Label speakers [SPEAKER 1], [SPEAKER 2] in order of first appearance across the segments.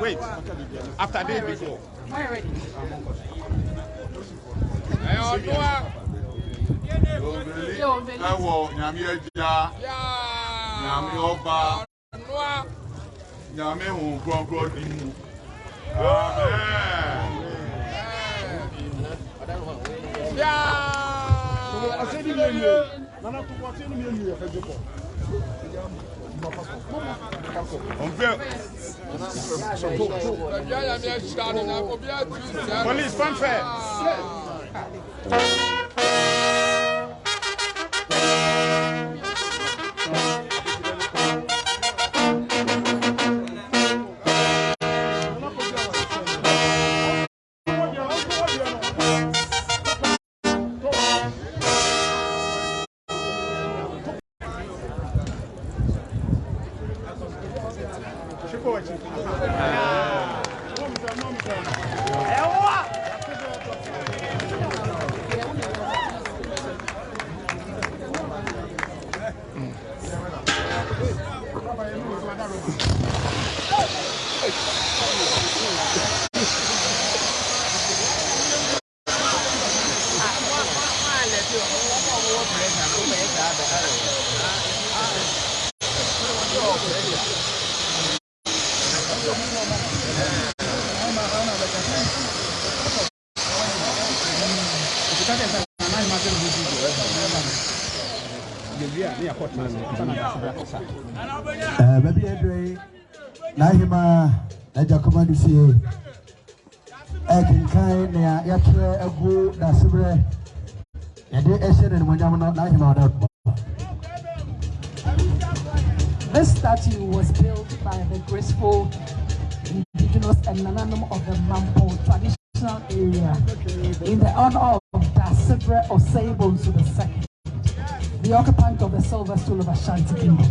[SPEAKER 1] Wait. After day before.
[SPEAKER 2] Why ready?
[SPEAKER 1] Police fanfare.
[SPEAKER 3] Baby Andre, Nahima, Najakomadu Fie, Ekin Kai, Yatra, Abu, Dasebre, and the Eshen and Wanyamana Nahima.
[SPEAKER 2] This statue was built by the graceful indigenous and Nananum of the Mampong traditional area in the honor of Dasabre Osei Bonsu II, the occupant of the silver stool of Asante Kingdom,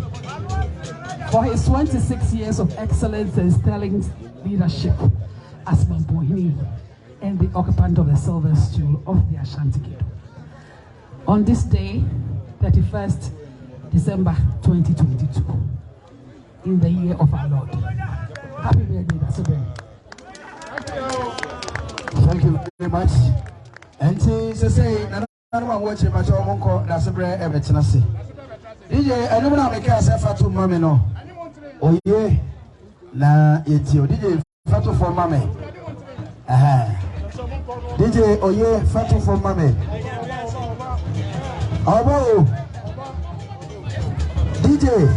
[SPEAKER 2] for his 26 years of excellence and sterling leadership as Mamponghene and the occupant of the silver stool of the Asante Kingdom. On this day, 31st December 2022, in the year of our Lord. Happy birthday, Dasebre.
[SPEAKER 3] Thank you very much. And to say, I'm watching my own call Dasebre Evertonasi. DJ, I don't know make yourself to Mamino. Oh, yeah. Na yetio. DJ, Fatu for Mame. DJ, oh, yeah, Fatu for Mame. Oh, DJ.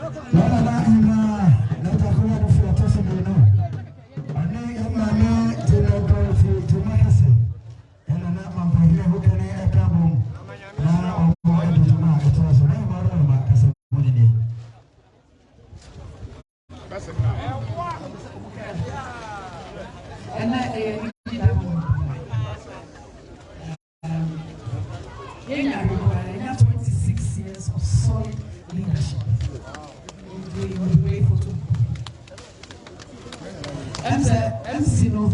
[SPEAKER 2] And 26 years of solid leadership. We will be grateful to MC no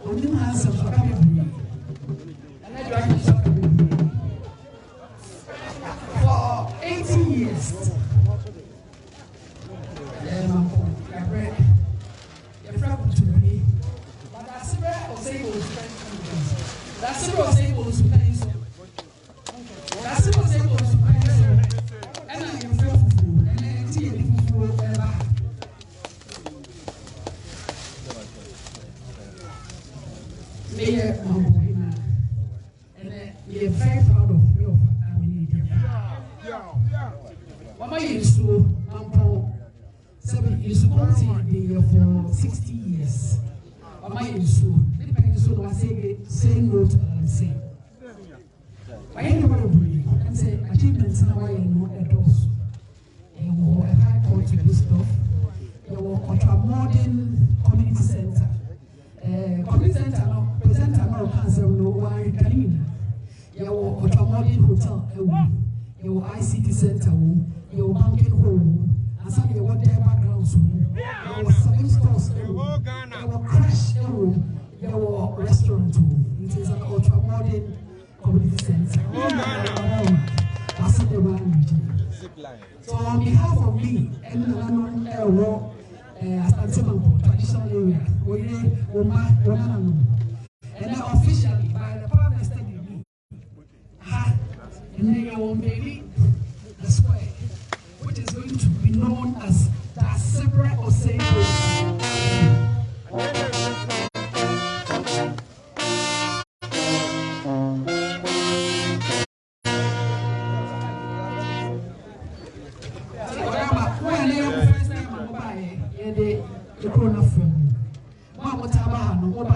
[SPEAKER 2] only handsome for coming and I drive for 18 years. But Daasebere Osei Bonsu. Daasebere Osei Bonsu. Daasebere Osei Bonsu. And I am full and I see a full ever. Mayor Mampong, and we are very proud of you. Mama used to Mampong. Is going to for 60 years. Mama used to saying no to saying. I ain't nobody and say achievements now I know at all. You will a high court to this stuff. You will ultra modern community center. Community center now, presenter now cancer no one can. You will ultra modern hotel. You will ICT center. You will banking hall. And some of what their backgrounds there were 7 stores, there were crash room, there were restaurant room. It is an ultra modern community center. So on behalf of me and Asante Mampong traditional area, and then officially by the power vested in me, UNVEILING the square, which is going to be known as Daasebre Osei Bonsu. The corona film. What I have no mobile.